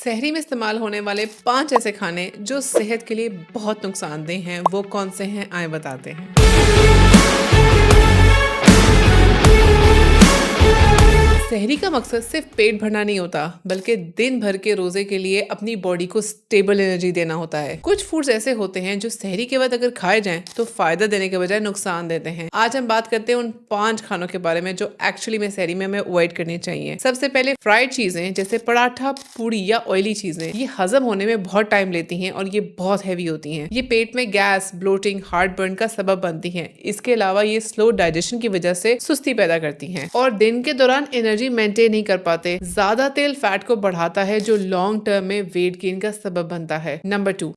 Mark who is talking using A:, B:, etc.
A: सहरी में इस्तेमाल होने वाले 5 ऐसे खाने जो सेहत के लिए बहुत नुकसानदेह हैं, वो कौन से हैं आए बताते हैं। सहरी का मकसद सिर्फ पेट भरना नहीं होता, बल्कि दिन भर के रोजे के लिए अपनी बॉडी को स्टेबल एनर्जी देना होता है। कुछ फूड्स ऐसे होते हैं जो सहरी के बाद अगर खाए जाएं तो फायदा देने के बजाय नुकसान देते हैं। आज हम बात करते हैं उन 5 खानों के बारे में जो एक्चुअली में सहरी में हमें अवॉइड करनी चाहिए। सबसे पहले फ्राइड चीजें जैसे पराठा, पूड़ी या ऑयली चीजें, ये हजम होने में बहुत टाइम लेती हैं और ये बहुत हैवी होती हैं। ये पेट में गैस, ब्लोटिंग, हार्ट बर्न का सबब बनती हैं। इसके अलावा ये स्लो डाइजेशन की वजह से सुस्ती पैदा करती हैं और दिन के दौरान एनर्जी मेंटेन नहीं कर पाते। ज्यादा तेल फैट को बढ़ाता है जो लॉन्ग टर्म में वेट गेन का सबब बनता है। नंबर 2,